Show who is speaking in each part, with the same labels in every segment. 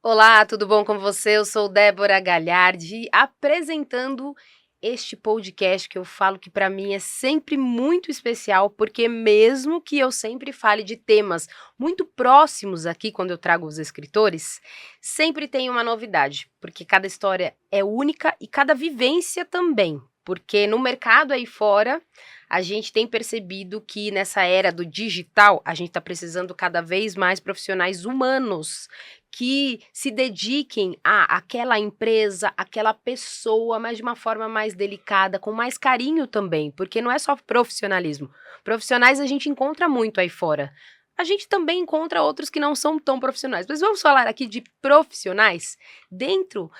Speaker 1: Olá, tudo bom com você? Eu sou Débora Galhardi, apresentando este podcast que eu falo que para mim é sempre muito especial, porque mesmo que eu sempre fale de temas muito próximos aqui quando eu trago os escritores, sempre tem uma novidade, porque cada história é única e cada vivência também. Porque no mercado aí fora, a gente tem percebido que nessa era do digital, a gente está precisando cada vez mais profissionais humanos que se dediquem a aquela empresa, aquela pessoa, mas de uma forma mais delicada, com mais carinho também, porque não é só profissionalismo. Profissionais a gente encontra muito aí fora. A gente também encontra outros que não são tão profissionais. Mas vamos falar aqui de profissionais. Dentro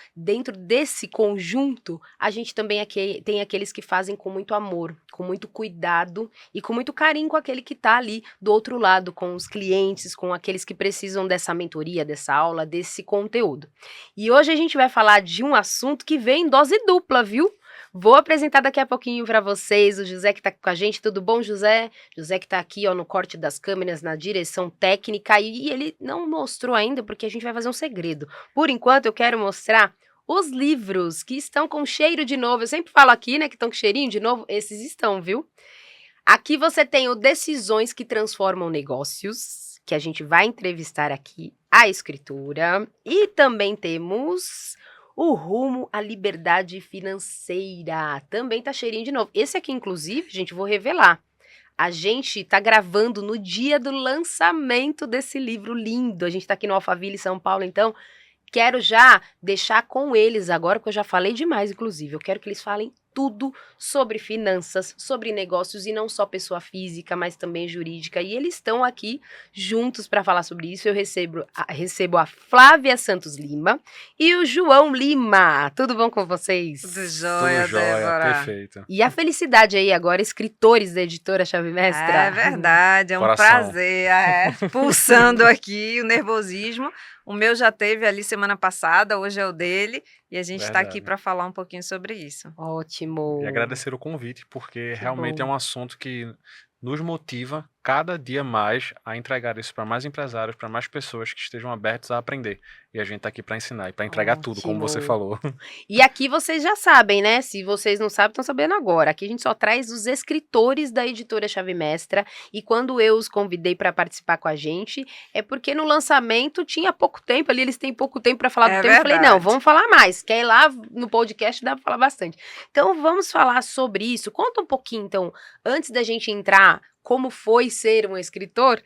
Speaker 1: desse conjunto, a gente também tem aqueles que fazem com muito amor, com muito cuidado e com muito carinho com aquele que está ali do outro lado, com os clientes, com aqueles que precisam dessa mentoria, dessa aula, desse conteúdo. E hoje a gente vai falar de um assunto que vem em dose dupla, viu? Vou apresentar daqui a pouquinho para vocês o José que está com a gente. Tudo bom, José? José que está aqui ó, no corte das câmeras, na direção técnica. E ele não mostrou ainda, porque a gente vai fazer um segredo. Por enquanto, eu quero mostrar os livros que estão com cheiro de novo. Eu sempre falo aqui, né, que estão com cheirinho de novo. Esses estão, viu? Aqui você tem o Decisões que Transformam Negócios, que a gente vai entrevistar aqui a escritora. E também temos o Rumo à Liberdade Financeira. Também tá cheirinho de novo. Esse aqui, inclusive, gente, vou revelar. A gente tá gravando no dia do lançamento desse livro lindo. A gente tá aqui no Alphaville, São Paulo, então quero já deixar com eles agora, porque eu já falei demais, inclusive. Eu quero que eles falem tudo sobre finanças, sobre negócios e não só pessoa física, mas também jurídica. E eles estão aqui juntos para falar sobre isso. Eu recebo a Flávia Santos Lima e o João Lima. Tudo bom com vocês?
Speaker 2: Tudo jóia,
Speaker 3: Tudo jóia,
Speaker 2: Débora.
Speaker 3: perfeito.
Speaker 1: E a felicidade aí agora, escritores da editora Chave Mestra.
Speaker 2: É verdade, é um
Speaker 3: Coração.
Speaker 2: prazer. Pulsando aqui o nervosismo. O meu já teve ali semana passada, hoje é o dele. E a gente está aqui
Speaker 3: Verdade.
Speaker 2: para falar um pouquinho sobre isso.
Speaker 1: Ótimo.
Speaker 3: E agradecer o convite, porque
Speaker 1: Que
Speaker 3: realmente
Speaker 1: bom.
Speaker 3: é um assunto que nos motiva cada dia mais a entregar isso para mais empresários, para mais pessoas que estejam abertos a aprender. E a gente está aqui para ensinar e para entregar tudo, como você
Speaker 1: Ótimo.
Speaker 3: falou.
Speaker 1: E aqui vocês já sabem, né? Se vocês não sabem, estão sabendo agora. Aqui a gente só traz os escritores da editora Chave Mestra. E quando eu os convidei para participar com a gente, é porque no lançamento tinha pouco tempo ali, eles têm pouco tempo para falar do tema. Eu falei, não, vamos falar mais. Quer ir lá no podcast, dá para falar bastante. Então vamos falar sobre isso. Conta um pouquinho, então, antes da gente entrar, como foi ser um escritor,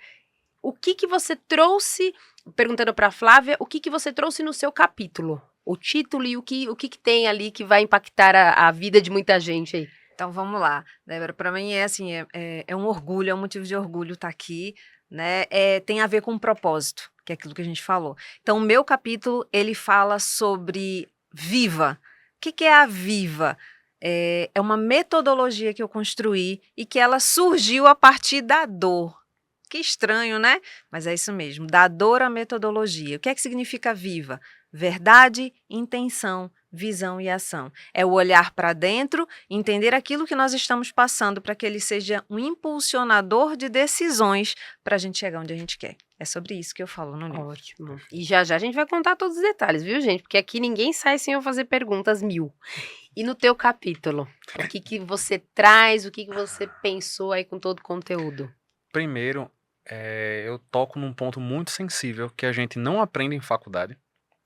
Speaker 1: o que você trouxe, perguntando para a Flávia, o que você trouxe no seu capítulo? O título e o que tem ali que vai impactar a vida de muita gente aí.
Speaker 2: Então vamos lá, Débora. Para mim é assim, é um orgulho, é um motivo de orgulho estar aqui, né? Tem a ver com um propósito, que é aquilo que a gente falou. Então o meu capítulo ele fala sobre Viva. O que é a Viva? É uma metodologia que eu construí e que ela surgiu a partir da dor. Que estranho, né? Mas é isso mesmo, da dor à metodologia. O que é que significa Viva? Verdade, intenção, visão e ação. É o olhar para dentro, entender aquilo que nós estamos passando para que ele seja um impulsionador de decisões para a gente chegar onde a gente quer. É sobre isso que eu falo no livro.
Speaker 1: Ótimo. E já a gente vai contar todos os detalhes, viu, gente? Porque aqui ninguém sai sem eu fazer perguntas 1000. E no teu capítulo, o que você traz, o que você pensou aí com todo o conteúdo?
Speaker 3: Primeiro, eu toco num ponto muito sensível que a gente não aprende em faculdade,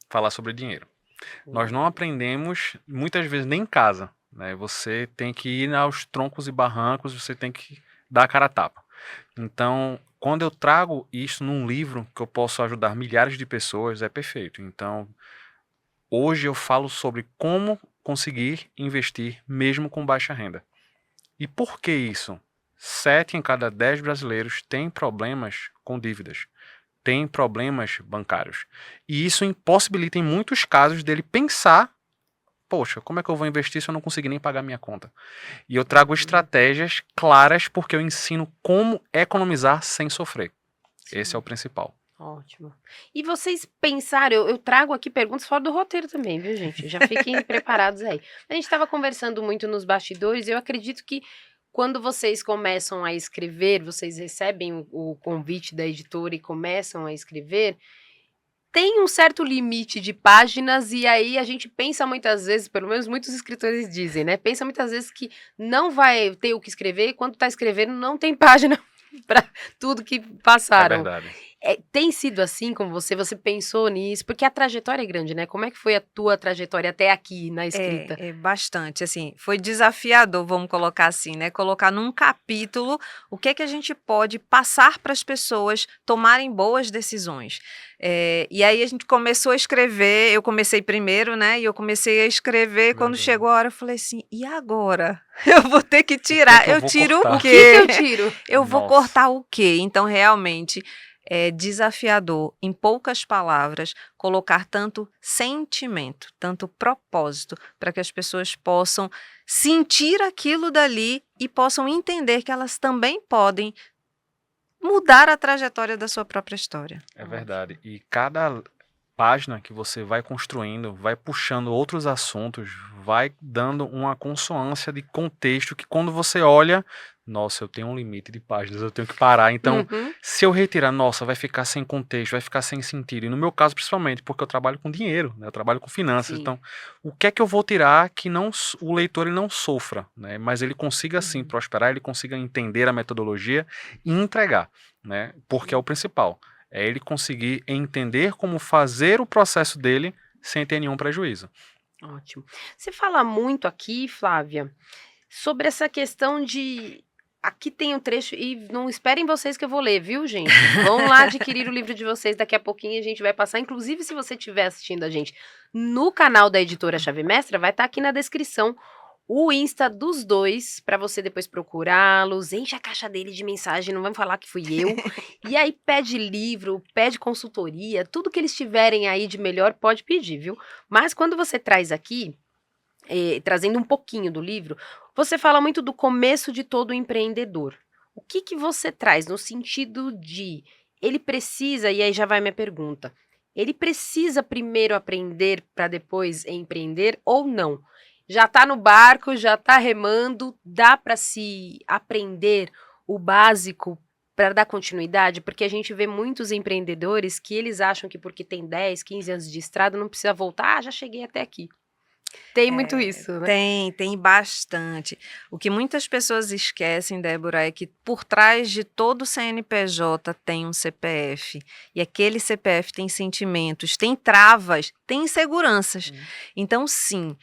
Speaker 3: falar sobre dinheiro. Nós não aprendemos, muitas vezes, nem em casa, né? Você tem que ir aos troncos e barrancos, você tem que dar a cara a tapa. Então, quando eu trago isso num livro que eu posso ajudar milhares de pessoas, é perfeito. Então, hoje eu falo sobre como conseguir investir mesmo com baixa renda. E por que isso? 7 em cada 10 brasileiros têm problemas com dívidas, têm problemas bancários. E isso impossibilita, em muitos casos, dele pensar: poxa, como é que eu vou investir se eu não conseguir nem pagar minha conta? E eu trago estratégias claras porque eu ensino como economizar sem sofrer. Esse é o principal.
Speaker 1: Ótimo. E vocês pensaram, eu trago aqui perguntas fora do roteiro também, viu, gente? Já fiquem preparados aí. A gente estava conversando muito nos bastidores, e eu acredito que quando vocês começam a escrever, vocês recebem o convite da editora e começam a escrever, tem um certo limite de páginas e aí a gente pensa muitas vezes, pelo menos muitos escritores dizem, né? Pensa muitas vezes que não vai ter o que escrever e quando tá escrevendo não tem página para tudo que
Speaker 3: É
Speaker 1: passaram.
Speaker 3: verdade.
Speaker 1: Tem sido assim com você? Você pensou nisso? Porque a trajetória é grande, né? Como é que foi a tua trajetória até aqui na escrita?
Speaker 2: É bastante, assim, foi desafiador, vamos colocar assim, né? Colocar num capítulo o que é que a gente pode passar para as pessoas tomarem boas decisões. E aí a gente começou a escrever, eu comecei primeiro, né? E eu comecei a escrever, quando
Speaker 3: Verdade.
Speaker 2: chegou a hora eu falei assim, e agora? Eu vou ter que tirar,
Speaker 3: que eu
Speaker 2: eu
Speaker 3: vou
Speaker 2: tiro
Speaker 3: cortar?
Speaker 2: o
Speaker 1: O que
Speaker 2: quê?
Speaker 1: eu tiro?
Speaker 2: Eu vou
Speaker 3: Nossa.
Speaker 2: cortar o quê? Então, realmente, é desafiador, em poucas palavras, colocar tanto sentimento, tanto propósito, para que as pessoas possam sentir aquilo dali e possam entender que elas também podem mudar a trajetória da sua própria história.
Speaker 3: É verdade. E cada página que você vai construindo, vai puxando outros assuntos, vai dando uma consonância de contexto que quando você olha, nossa, eu tenho um limite de páginas, eu tenho que parar. Então,
Speaker 1: Uhum.
Speaker 3: se eu retirar, nossa, vai ficar sem contexto, vai ficar sem sentido. E no meu caso, principalmente, porque eu trabalho com dinheiro, né? Eu trabalho com finanças.
Speaker 1: Sim.
Speaker 3: Então, o que é que eu vou tirar que não, o leitor ele não sofra, né? Mas ele consiga sim
Speaker 1: Uhum.
Speaker 3: prosperar, ele consiga entender a metodologia e entregar, né? Porque é o principal. É ele conseguir entender como fazer o processo dele sem ter nenhum prejuízo.
Speaker 1: Ótimo. Você fala muito aqui, Flávia, sobre essa questão de. Aqui tem um trecho, e não esperem vocês que eu vou ler, viu, gente? Vão lá adquirir o livro de vocês, daqui a pouquinho a gente vai passar. Inclusive, se você estiver assistindo a gente no canal da editora Chave Mestra, vai estar aqui na descrição o Insta dos dois, para você depois procurá-los, enche a caixa dele de mensagem, não vamos falar que fui eu. E aí pede livro, pede consultoria, tudo que eles tiverem aí de melhor pode pedir, viu? Mas quando você traz aqui, trazendo um pouquinho do livro, você fala muito do começo de todo empreendedor. O que você traz no sentido de ele precisa, e aí já vai minha pergunta, ele precisa primeiro aprender para depois empreender ou não? Já tá no barco, já tá remando, dá para se aprender o básico para dar continuidade? Porque a gente vê muitos empreendedores que eles acham que porque tem 10, 15 anos de estrada não precisa voltar, já cheguei até aqui. Tem muito isso, né?
Speaker 2: Tem bastante. O que muitas pessoas esquecem, Débora, é que por trás de todo CNPJ tem um CPF. E aquele CPF tem sentimentos, tem travas, tem inseguranças. Então, sim,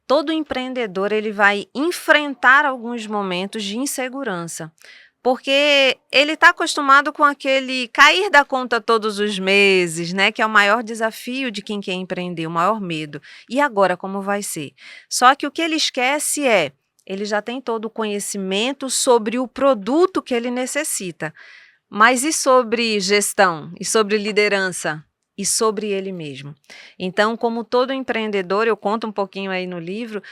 Speaker 2: todo empreendedor ele vai enfrentar alguns momentos de insegurança. Porque ele está acostumado com aquele cair da conta todos os meses, né? Que é o maior desafio de quem quer empreender, o maior medo. E agora, como vai ser? Só que o que ele esquece é, ele já tem todo o conhecimento sobre o produto que ele necessita. Mas e sobre gestão? E sobre liderança? E sobre ele mesmo? Então, como todo empreendedor, eu conto um pouquinho aí no livro,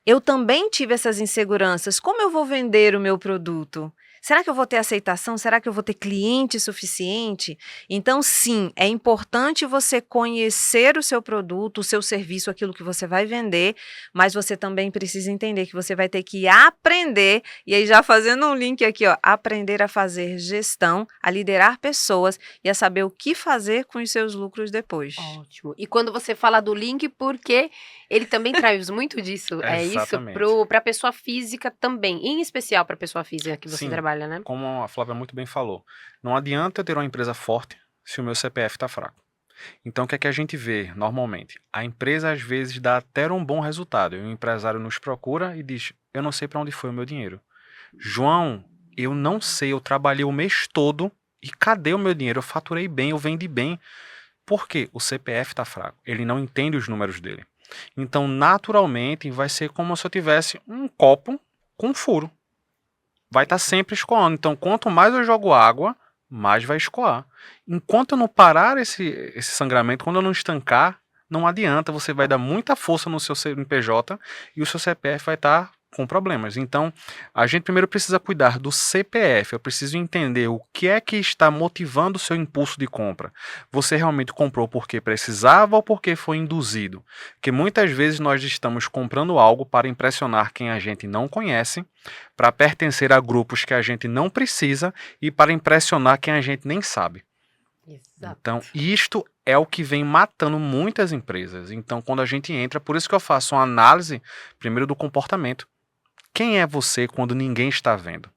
Speaker 2: eu também tive essas inseguranças. Como eu vou vender o meu produto? Será que eu vou ter aceitação? Será que eu vou ter cliente suficiente? Então, sim, é importante você conhecer o seu produto, o seu serviço, aquilo que você vai vender, mas você também precisa entender que você vai ter que aprender, e aí já fazendo um link aqui, ó, aprender a fazer gestão, a liderar pessoas e a saber o que fazer com os seus lucros depois.
Speaker 1: Ótimo. E quando você fala do link, porque ele também traz muito disso, é isso?
Speaker 3: Exatamente.
Speaker 1: Para a pessoa física também, em especial para a pessoa física que você
Speaker 3: Sim.
Speaker 1: trabalha, né?
Speaker 3: Como a Flávia muito bem falou, não adianta eu ter uma empresa forte se o meu CPF está fraco. Então, o que é que a gente vê normalmente? A empresa, às vezes, dá até um bom resultado. E o empresário nos procura e diz, eu não sei para onde foi o meu dinheiro. João, eu não sei, eu trabalhei o mês todo e cadê o meu dinheiro? Eu faturei bem, eu vendi bem. Por quê? O CPF está fraco. Ele não entende os números dele. Então, naturalmente, vai ser como se eu tivesse um copo com furo. Vai estar sempre escoando. Então, quanto mais eu jogo água, mais vai escoar. Enquanto eu não parar esse sangramento, quando eu não estancar, não adianta. Você vai dar muita força no seu CNPJ e o seu CPF vai estar com problemas. Então, a gente primeiro precisa cuidar do CPF. Eu preciso entender o que é que está motivando o seu impulso de compra. Você realmente comprou porque precisava ou porque foi induzido? Porque muitas vezes nós estamos comprando algo para impressionar quem a gente não conhece, para pertencer a grupos que a gente não precisa e para impressionar quem a gente nem sabe.
Speaker 1: Exato.
Speaker 3: Então, isto é o que vem matando muitas empresas. Então, quando a gente entra, por isso que eu faço uma análise, primeiro, do comportamento. Quem é você quando ninguém está vendo?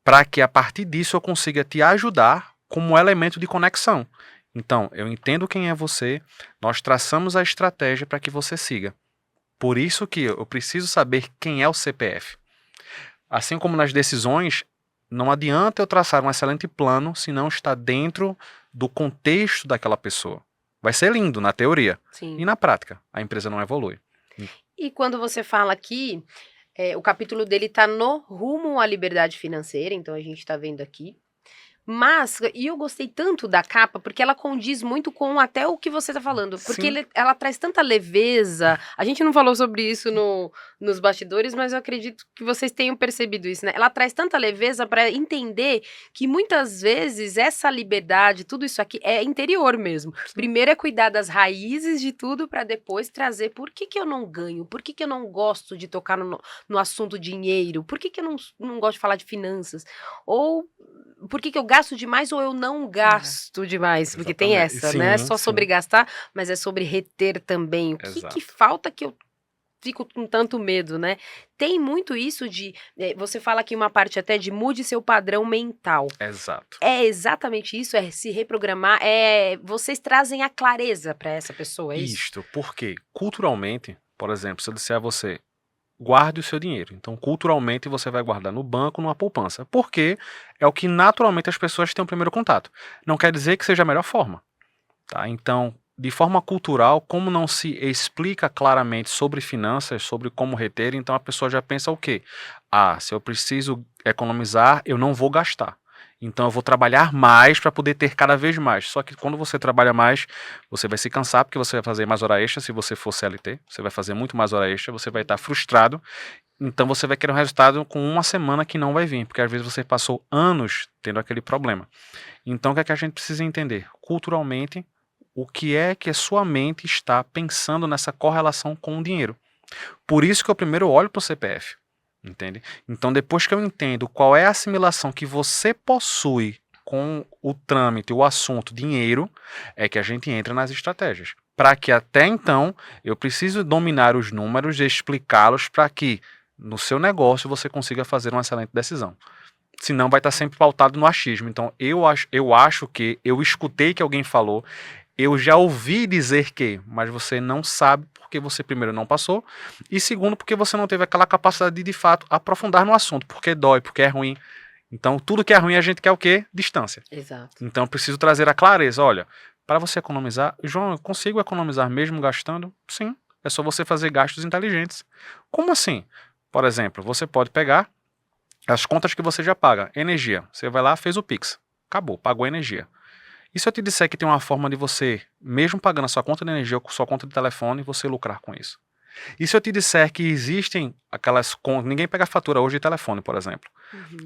Speaker 3: Para que, a partir disso, eu consiga te ajudar como elemento de conexão. Então, eu entendo quem é você, nós traçamos a estratégia para que você siga. Por isso que eu preciso saber quem é o CPF. Assim como nas decisões, não adianta eu traçar um excelente plano se não está dentro do contexto daquela pessoa. Vai ser lindo na teoria.
Speaker 1: Sim.
Speaker 3: E na prática, a empresa não evolui.
Speaker 1: E quando você fala aqui, o capítulo dele está no rumo à liberdade financeira, então a gente está vendo aqui. Mas, e eu gostei tanto da capa, porque ela condiz muito com até o que você tá falando. Porque
Speaker 3: Sim.
Speaker 1: ela traz tanta leveza. A gente não falou sobre isso nos bastidores, mas eu acredito que vocês tenham percebido isso, né? Ela traz tanta leveza para entender que muitas vezes essa liberdade, tudo isso aqui é interior mesmo. Primeiro é cuidar das raízes de tudo para depois trazer por que eu não ganho, por que eu não gosto de tocar no assunto dinheiro, por que eu não gosto de falar de finanças, ou por que eu gasto demais ou eu não gasto demais? Porque tem
Speaker 3: Exatamente.
Speaker 1: essa, não é
Speaker 3: Sim,
Speaker 1: só sobre
Speaker 3: sim.
Speaker 1: gastar, mas é sobre reter também. O que
Speaker 3: Exato.
Speaker 1: falta que eu fico com tanto medo, né? Tem muito isso de, você fala aqui uma parte até de mude seu padrão mental.
Speaker 3: Exato.
Speaker 1: É exatamente isso, é se reprogramar, vocês trazem a clareza para essa pessoa, é isso?
Speaker 3: Isto, porque culturalmente, por exemplo, se eu disser a você, guarde o seu dinheiro. Então, culturalmente, você vai guardar no banco, numa poupança. Porque é o que naturalmente as pessoas têm o primeiro contato. Não quer dizer que seja a melhor forma. Tá? Então, de forma cultural, como não se explica claramente sobre finanças, sobre como reter, então a pessoa já pensa o quê? Ah, se eu preciso economizar, eu não vou gastar. Então eu vou trabalhar mais para poder ter cada vez mais. Só que quando você trabalha mais, você vai se cansar porque você vai fazer mais hora extra se você for CLT. Você vai fazer muito mais hora extra, você vai estar frustrado. Então você vai querer um resultado com uma semana que não vai vir, porque às vezes você passou anos tendo aquele problema. Então o que é que a gente precisa entender? Culturalmente, o que é que a sua mente está pensando nessa correlação com o dinheiro. Por isso que eu primeiro olho para o CPF. Entende? Então, depois que eu entendo qual é a assimilação que você possui com o trâmite, o assunto dinheiro, é que a gente entra nas estratégias. Para que até então eu preciso dominar os números e explicá-los para que no seu negócio você consiga fazer uma excelente decisão. Senão vai estar sempre pautado no achismo. Então, eu acho que eu escutei que alguém falou, eu já ouvi dizer que, mas você não sabe porque você, primeiro, não passou, e segundo, porque você não teve aquela capacidade de fato, aprofundar no assunto, porque dói, porque é ruim. Então, tudo que é ruim, a gente quer o quê? Distância.
Speaker 1: Exato.
Speaker 3: Então, eu preciso trazer a clareza. Olha, para você economizar, João, eu consigo economizar mesmo gastando? Sim, é só você fazer gastos inteligentes. Como assim? Por exemplo, você pode pegar as contas que você já paga. Energia, você vai lá, fez o Pix, acabou, pagou a energia. E se eu te disser que tem uma forma de você, mesmo pagando a sua conta de energia ou sua conta de telefone, você lucrar com isso? E se eu te disser que existem aquelas contas, ninguém pega fatura hoje de telefone, por exemplo.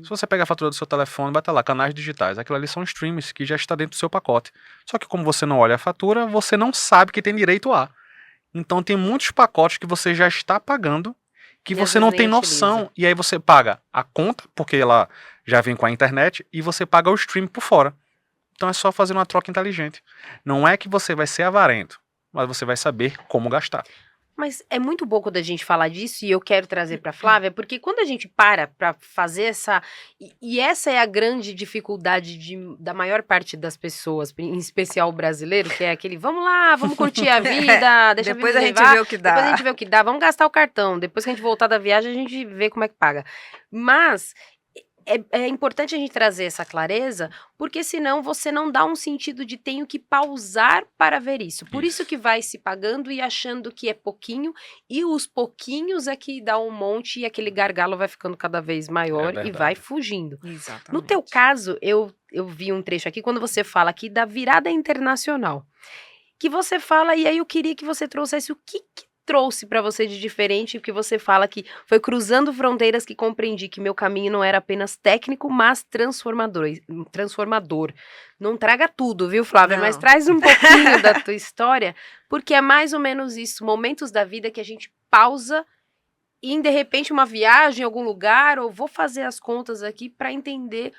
Speaker 3: Se você pegar a fatura do seu telefone, vai estar lá, canais digitais. Aquilo ali são streams que já está dentro do seu pacote. Só que como você não olha a fatura, você não sabe que tem direito a. Então tem muitos pacotes que você já está pagando, que
Speaker 1: E
Speaker 3: você
Speaker 1: às
Speaker 3: não
Speaker 1: vezes
Speaker 3: tem
Speaker 1: nem
Speaker 3: noção.
Speaker 1: utiliza.
Speaker 3: E aí você paga a conta, porque ela já vem com a internet, e você paga o stream por fora. Então é só fazer uma troca inteligente. Não é que você vai ser avarento, mas você vai saber como gastar.
Speaker 1: Mas é muito bom quando a gente fala disso, e eu quero trazer para Flávia, porque quando a gente para fazer essa. E essa é a grande dificuldade da maior parte das pessoas, em especial o brasileiro, que é aquele vamos lá, vamos curtir a vida, deixa
Speaker 2: Depois
Speaker 1: a
Speaker 2: a
Speaker 1: vida
Speaker 2: gente
Speaker 1: levar,
Speaker 2: vê o que
Speaker 1: depois a
Speaker 2: dá.
Speaker 1: gente vê o que dá, vamos gastar o cartão, depois que a gente voltar da viagem, a gente vê como é que paga. Mas. É importante a gente trazer essa clareza, porque senão você não dá um sentido de tenho que pausar para ver isso. Por isso que vai se pagando e achando que é pouquinho, e os pouquinhos é que dá um monte e aquele gargalo vai ficando cada vez maior e vai
Speaker 3: verdade.
Speaker 1: fugindo.
Speaker 2: Exatamente.
Speaker 1: No teu caso, eu vi um trecho aqui, quando você fala aqui da virada internacional, que você fala, e aí eu queria que você trouxesse o que trouxe para você de diferente, porque você fala que foi cruzando fronteiras que compreendi que meu caminho não era apenas técnico, mas transformador. Não traga tudo, viu, Flávia?
Speaker 2: Não.
Speaker 1: Mas traz um pouquinho da tua história, porque é mais ou menos isso, momentos da vida que a gente pausa e, de repente, uma viagem em algum lugar, ou vou fazer as contas aqui para entender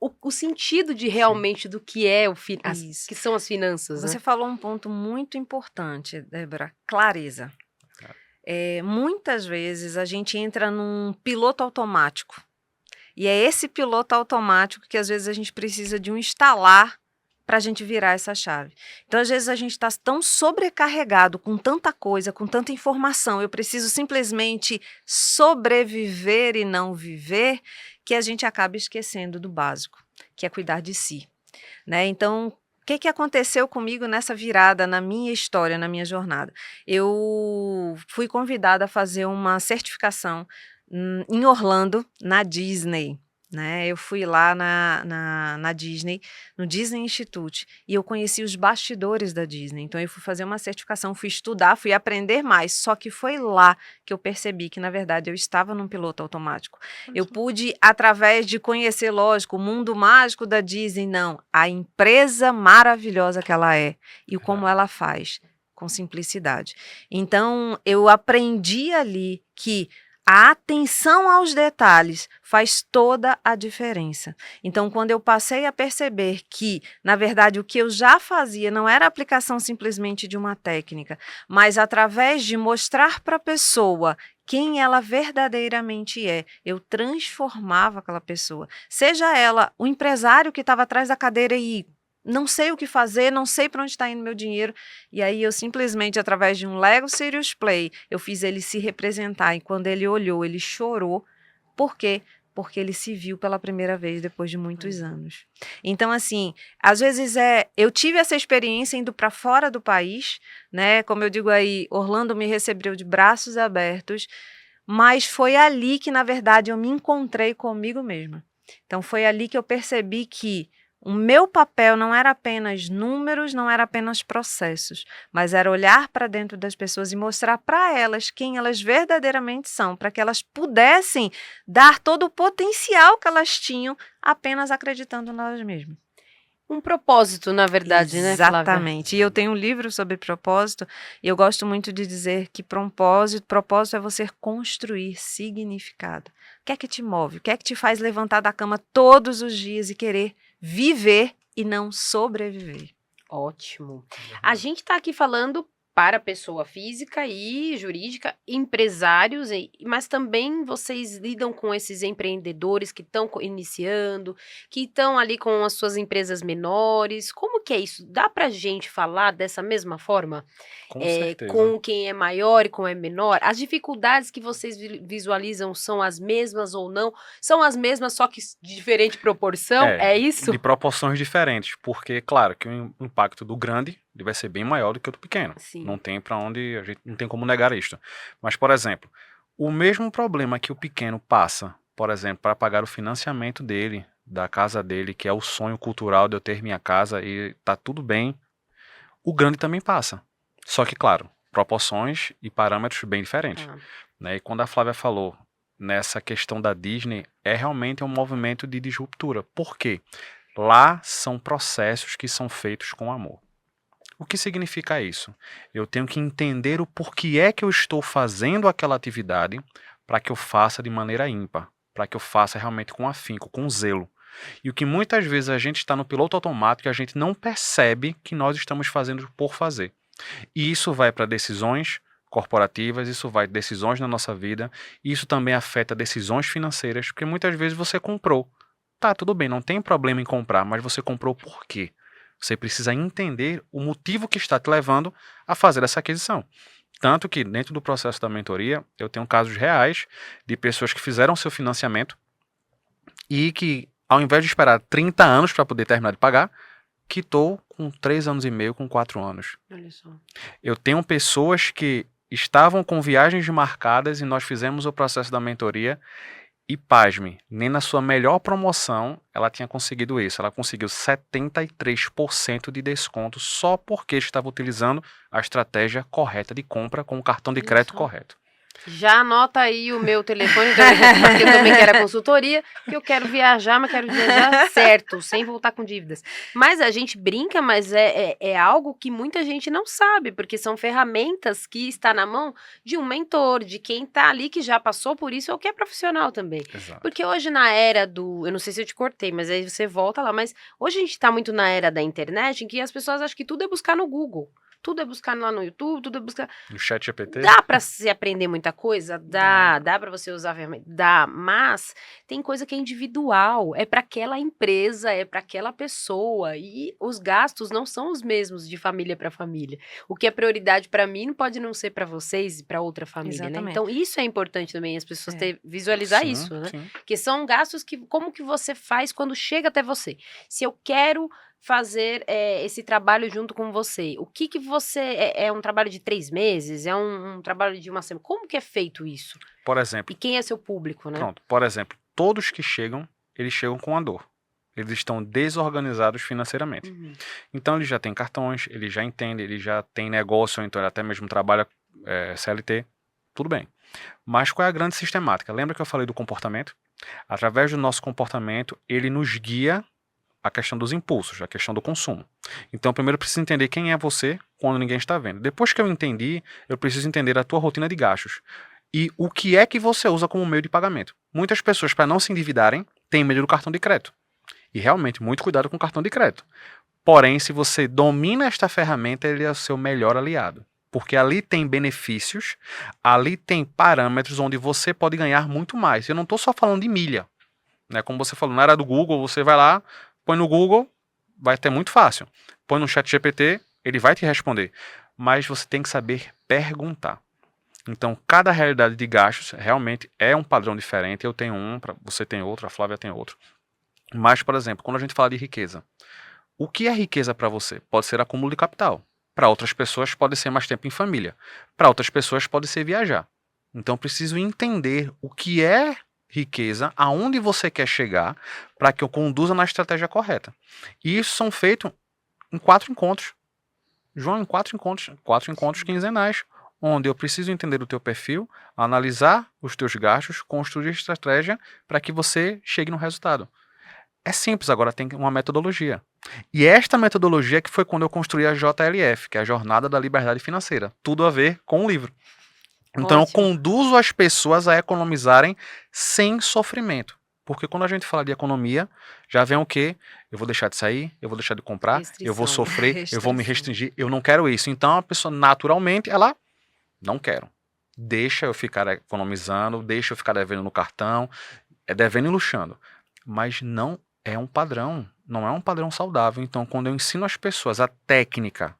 Speaker 1: o sentido de realmente do que é
Speaker 2: Isso.
Speaker 1: que são as finanças,
Speaker 2: Você
Speaker 1: né?
Speaker 2: falou um ponto muito importante, Débora, clareza. Muitas vezes a gente entra num piloto automático. E é esse piloto automático que às vezes a gente precisa de um instalar para a gente virar essa chave. Então, às vezes a gente está tão sobrecarregado com tanta coisa, com tanta informação, eu preciso simplesmente sobreviver e não viver, que a gente acaba esquecendo do básico, que é cuidar de si, né? Então, o que aconteceu comigo nessa virada, na minha história, na minha jornada? Eu fui convidada a fazer uma certificação em Orlando, na Disney, né? Eu fui lá na Disney, no Disney Institute, e eu conheci os bastidores da Disney. Então, eu fui fazer uma certificação, fui estudar, fui aprender mais. Só que foi lá que eu percebi que, na verdade, eu estava num piloto automático. Eu pude, através de conhecer, lógico, o mundo mágico da Disney, não, a empresa maravilhosa que ela é e como ela faz, com simplicidade. Então, eu aprendi ali que a atenção aos detalhes faz toda a diferença. Então, quando eu passei a perceber que, na verdade, o que eu já fazia não era a aplicação simplesmente de uma técnica, mas através de mostrar para a pessoa quem ela verdadeiramente é, eu transformava aquela pessoa. Seja ela o empresário que estava atrás da cadeira e não sei o que fazer, não sei para onde está indo meu dinheiro. E aí eu simplesmente, através de um Lego Serious Play, eu fiz ele se representar. E quando ele olhou, ele chorou. Por quê? Porque ele se viu pela primeira vez depois de muitos anos. Então, assim, às vezes eu tive essa experiência indo para fora do país, né? Como eu digo aí, Orlando me recebeu de braços abertos, mas foi ali que, na verdade, eu me encontrei comigo mesma. Então, foi ali que eu percebi que o meu papel não era apenas números, não era apenas processos, mas era olhar para dentro das pessoas e mostrar para elas quem elas verdadeiramente são, para que elas pudessem dar todo o potencial que elas tinham apenas acreditando nelas mesmas.
Speaker 1: Um propósito, na verdade, né, Flávia?
Speaker 2: Exatamente. E eu tenho um livro sobre propósito e eu gosto muito de dizer que propósito é você construir significado. O que é que te move? O que é que te faz levantar da cama todos os dias e querer viver e não sobreviver?
Speaker 1: Ótimo. A gente está aqui falando para pessoa física e jurídica, empresários, mas também vocês lidam com esses empreendedores que estão iniciando, que estão ali com as suas empresas menores. Como que é isso? Dá para a gente falar dessa mesma forma?
Speaker 3: Com certeza.
Speaker 1: Com quem é maior e com quem é menor? As dificuldades que vocês visualizam são as mesmas ou não? São as mesmas, só que de diferente proporção? É isso?
Speaker 3: De proporções diferentes, porque, claro, que o impacto do grande ele vai ser bem maior do que o do pequeno.
Speaker 1: Sim.
Speaker 3: Não tem para onde, a gente não tem como negar isto. Mas, por exemplo, o mesmo problema que o pequeno passa, por exemplo, para pagar o financiamento dele, da casa dele, que é o sonho cultural de eu ter minha casa e tá tudo bem, o grande também passa. Só que, claro, proporções e parâmetros bem diferentes. Né? E quando a Flávia falou nessa questão da Disney, é realmente um movimento de disruptura. Por quê? Lá são processos que são feitos com amor. O que significa isso? Eu tenho que entender o porquê é que eu estou fazendo aquela atividade para que eu faça de maneira ímpar, para que eu faça realmente com afinco, com zelo. E o que muitas vezes a gente está no piloto automático e a gente não percebe que nós estamos fazendo por fazer. E isso vai para decisões corporativas, isso vai decisões na nossa vida, e isso também afeta decisões financeiras, porque muitas vezes você comprou. Tá, tudo bem, não tem problema em comprar, mas você comprou por quê? Você precisa entender o motivo que está te levando a fazer essa aquisição. Tanto que dentro do processo da mentoria, eu tenho casos reais de pessoas que fizeram seu financiamento e que, ao invés de esperar 30 anos para poder terminar de pagar, quitou com 3 anos e meio, com 4 anos.
Speaker 1: Olha só.
Speaker 3: Eu tenho pessoas que estavam com viagens marcadas e nós fizemos o processo da mentoria e, pasme, nem na sua melhor promoção ela tinha conseguido isso. Ela conseguiu 73% de desconto só porque estava utilizando a estratégia correta de compra com o cartão de crédito correto.
Speaker 1: Já anota aí o meu telefone, porque eu também quero a consultoria, que eu quero viajar, mas quero viajar certo, sem voltar com dívidas. Mas a gente brinca, mas é algo que muita gente não sabe, porque são ferramentas que está na mão de um mentor, de quem está ali que já passou por isso ou que é profissional também.
Speaker 3: Exato.
Speaker 1: Porque hoje na era eu não sei se eu te cortei, mas aí você volta lá, mas hoje a gente está muito na era da internet, em que as pessoas acham que tudo é buscar no Google. Tudo é buscar lá no YouTube, tudo é buscar.
Speaker 3: No chat GPT?
Speaker 1: Dá pra se aprender muita coisa? Dá pra você usar a ferramenta? Dá, mas tem coisa que é individual, é pra aquela empresa, é pra aquela pessoa, e os gastos não são os mesmos de família pra família. O que é prioridade pra mim não pode não ser pra vocês e pra outra família, né?
Speaker 2: Exatamente.
Speaker 1: Então isso é importante também, as pessoas
Speaker 2: É.
Speaker 1: visualizar
Speaker 3: Sim,
Speaker 1: isso, né?
Speaker 3: sim.
Speaker 1: Que são gastos que, como que você faz quando chega até você? Se eu quero fazer esse trabalho junto com você, o que que você, é um trabalho de 3 meses, é um trabalho de uma semana, como que é feito isso?
Speaker 3: Por exemplo,
Speaker 1: E quem é seu público, né?
Speaker 3: pronto, por exemplo, todos que chegam, eles chegam com a dor. Eles estão desorganizados financeiramente.
Speaker 1: Uhum.
Speaker 3: Então, ele já tem cartões, ele já entende, ele já tem negócio, ou então ele até mesmo trabalha CLT, tudo bem. Mas qual é a grande sistemática? Lembra que eu falei do comportamento? Através do nosso comportamento, ele nos guia a questão dos impulsos, a questão do consumo. Então, primeiro eu preciso entender quem é você quando ninguém está vendo. Depois que eu entendi, eu preciso entender a tua rotina de gastos. E o que é que você usa como meio de pagamento. Muitas pessoas, para não se endividarem, têm medo do cartão de crédito. E realmente, muito cuidado com o cartão de crédito. Porém, se você domina esta ferramenta, ele é o seu melhor aliado. Porque ali tem benefícios, ali tem parâmetros onde você pode ganhar muito mais. Eu não estou só falando de milha. Né? Como você falou, na era do Google, você vai lá, põe no Google, vai ter muito fácil. Põe no chat GPT, ele vai te responder. Mas você tem que saber perguntar. Então, cada realidade de gastos realmente é um padrão diferente. Eu tenho um, você tem outro, a Flávia tem outro. Mas, por exemplo, quando a gente fala de riqueza, o que é riqueza para você? Pode ser acúmulo de capital. Para outras pessoas pode ser mais tempo em família. Para outras pessoas pode ser viajar. Então, eu preciso entender o que é riqueza, aonde você quer chegar, para que eu conduza na estratégia correta. E isso são feitos em 4 encontros. João, em 4 encontros quinzenais, onde eu preciso entender o teu perfil, analisar os teus gastos, construir estratégia para que você chegue no resultado. É simples, agora tem uma metodologia. E esta metodologia que foi quando eu construí a JLF, que é a Jornada da Liberdade Financeira. Tudo a ver com o livro. Então
Speaker 1: Ótimo.
Speaker 3: eu conduzo as pessoas a economizarem sem sofrimento. Porque quando a gente fala de economia, já vem o quê? Eu vou deixar de sair, eu vou deixar de comprar, eu vou
Speaker 1: Restrição.
Speaker 3: sofrer, eu vou me restringir, eu não quero isso. Então a pessoa naturalmente, ela não quero. Deixa eu ficar economizando, deixa eu ficar devendo no cartão, devendo e luxando. Mas não é um padrão, não é um padrão saudável. Então, quando eu ensino as pessoas a técnica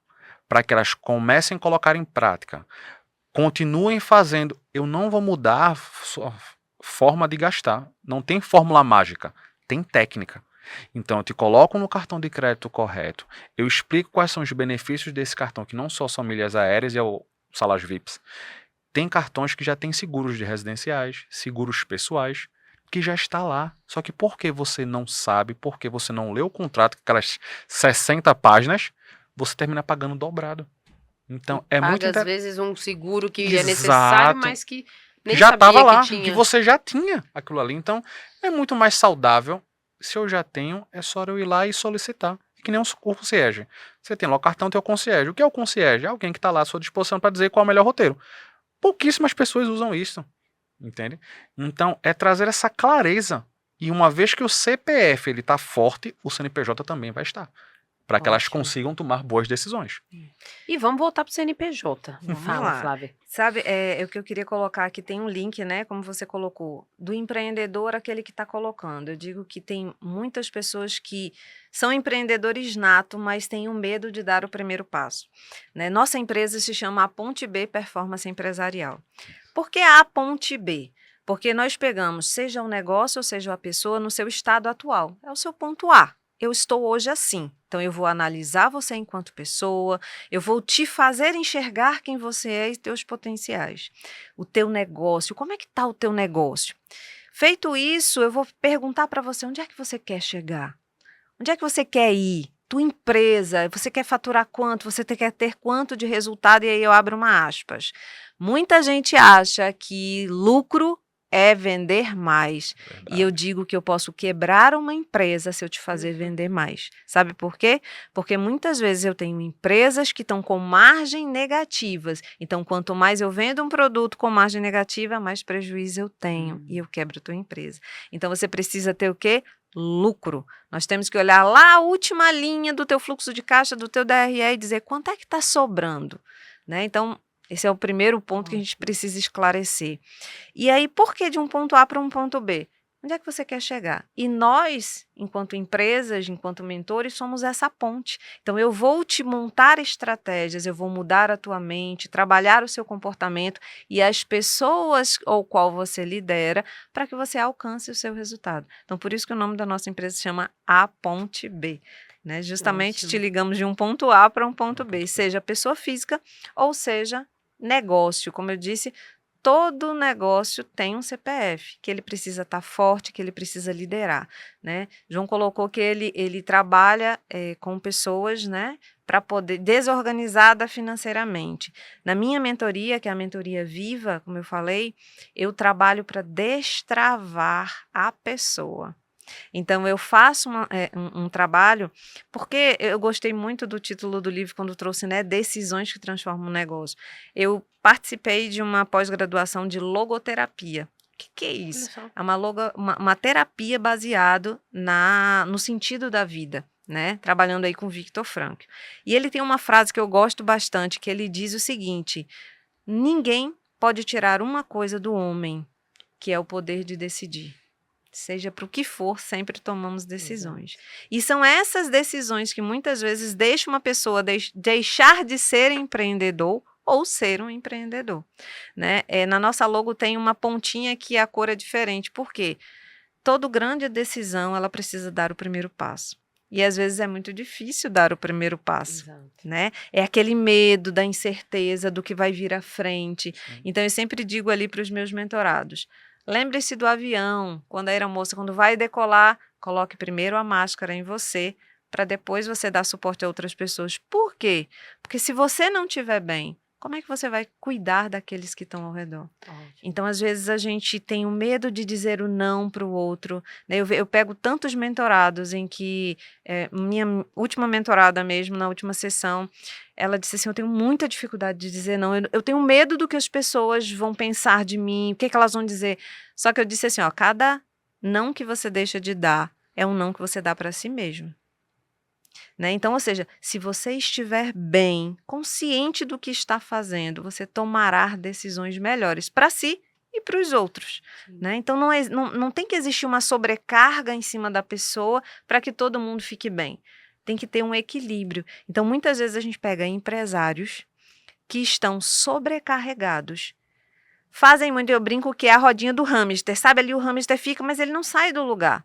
Speaker 3: para que elas comecem a colocar em prática, continuem fazendo, eu não vou mudar a sua forma de gastar. Não tem fórmula mágica, tem técnica. Então, eu te coloco no cartão de crédito correto, eu explico quais são os benefícios desse cartão, que não só são milhas aéreas e salários VIPs. Tem cartões que já têm seguros de residenciais, seguros pessoais, que já está lá. Só que porque você não sabe, porque você não leu o contrato, aquelas 60 páginas, você termina pagando dobrado. Então, é muito
Speaker 1: Paga, às
Speaker 3: interessante.
Speaker 1: vezes, um seguro que é
Speaker 3: Exato.
Speaker 1: necessário, mas que nem
Speaker 3: Já
Speaker 1: sabia
Speaker 3: estava lá,
Speaker 1: que tinha.
Speaker 3: que você já tinha aquilo ali. Então, é muito mais saudável. Se eu já tenho, é só eu ir lá e solicitar. Que nem o concierge. Você tem lá o cartão, tem o concierge. O que é o concierge? É alguém que está lá à sua disposição para dizer qual é o melhor roteiro. Pouquíssimas pessoas usam isso. Entende? Então, é trazer essa clareza. E uma vez que o CPF ele está forte, o CNPJ também vai estar. Para que elas
Speaker 1: Ótimo.
Speaker 3: consigam tomar boas decisões.
Speaker 1: E vamos voltar pro CNPJ.
Speaker 2: Vamos
Speaker 1: Fala,
Speaker 2: lá.
Speaker 1: Flávia.
Speaker 2: Sabe, o que eu queria colocar aqui, tem um link, né, como você colocou, do empreendedor, aquele que está colocando. Eu digo que tem muitas pessoas que são empreendedores nato, mas têm um medo de dar o primeiro passo. Né? Nossa empresa se chama A Ponte B Performance Empresarial. Por que a Ponte B? Porque nós pegamos, seja o negócio ou seja a pessoa, no seu estado atual. É o seu ponto A. Eu estou hoje assim. Então, eu vou analisar você enquanto pessoa, eu vou te fazer enxergar quem você é e teus potenciais. O teu negócio, como é que está o teu negócio? Feito isso, eu vou perguntar para você, onde é que você quer chegar? Onde é que você quer ir? tua empresa, você quer faturar quanto, você quer ter quanto de resultado, e aí eu abro uma aspas. Muita gente acha que lucro é vender mais. E eu digo que eu posso quebrar uma empresa se eu te fazer vender mais. Sabe por quê? Porque muitas vezes eu tenho empresas que estão com margem negativas. Então, quanto mais eu vendo um produto com margem negativa, mais prejuízo eu tenho. E eu quebro a tua empresa. Então, você precisa ter o quê? Lucro. Nós temos que olhar lá a última linha do teu fluxo de caixa, do teu DRE e dizer quanto é que está sobrando. Né? Então, esse é o primeiro ponto que a gente precisa esclarecer. E aí, por que de um ponto A para um ponto B? Onde é que você quer chegar? E nós, enquanto empresas, enquanto mentores, somos essa ponte. Então, eu vou te montar estratégias, eu vou mudar a tua mente, trabalhar o seu comportamento e as pessoas ao qual você lidera para que você alcance o seu resultado. Então, por isso que o nome da nossa empresa se chama A Ponte B. Né? Justamente te ligamos de um ponto A para um ponto B, seja pessoa física ou seja negócio. Como eu disse, todo negócio tem um CPF, que ele precisa estar forte, que ele precisa liderar, né? João colocou que ele trabalha com pessoas, né, para poder desorganizada financeiramente. Na minha mentoria, que é a mentoria viva, como eu falei, eu trabalho para destravar a pessoa. Então, eu faço um trabalho, porque eu gostei muito do título do livro quando trouxe, né, Decisões que Transformam o Negócio. Eu participei de uma pós-graduação de logoterapia. O que é isso? É uma terapia baseada no sentido da vida, né? Trabalhando aí com Viktor Frankl. E ele tem uma frase que eu gosto bastante, que ele diz o seguinte: ninguém pode tirar uma coisa do homem, que é o poder de decidir. Seja para o que for, sempre tomamos decisões. E são essas decisões que muitas vezes deixam uma pessoa deixar de ser empreendedor ou ser um empreendedor. Né? Na nossa logo tem uma pontinha que a cor é diferente. Por quê? Toda grande decisão ela precisa dar o primeiro passo. E às vezes é muito difícil dar o primeiro passo. Né? É aquele medo da incerteza do que vai vir à frente. Então eu sempre digo ali para os meus mentorados: lembre-se do avião, quando a aeromoça, quando vai decolar, coloque primeiro a máscara em você, para depois você dar suporte a outras pessoas. Por quê? Porque se você não estiver bem, como é que você vai cuidar daqueles que estão ao redor? Então, às vezes, a gente tem o medo de dizer o não para o outro. Né? Eu pego tantos mentorados em que, minha última mentorada mesmo, na última sessão, ela disse assim: eu tenho muita dificuldade de dizer não, eu tenho medo do que as pessoas vão pensar de mim, o que elas vão dizer. Só que eu disse assim, cada não que você deixa de dar é um não que você dá para si mesmo. Né? Então, ou seja, se você estiver bem, consciente do que está fazendo, você tomará decisões melhores para si e para os outros. Né? Então, não tem que existir uma sobrecarga em cima da pessoa para que todo mundo fique bem. Tem que ter um equilíbrio. Então, muitas vezes a gente pega empresários que estão sobrecarregados. Fazem muito, eu brinco que é a rodinha do hamster. Sabe, ali o hamster fica, mas ele não sai do lugar.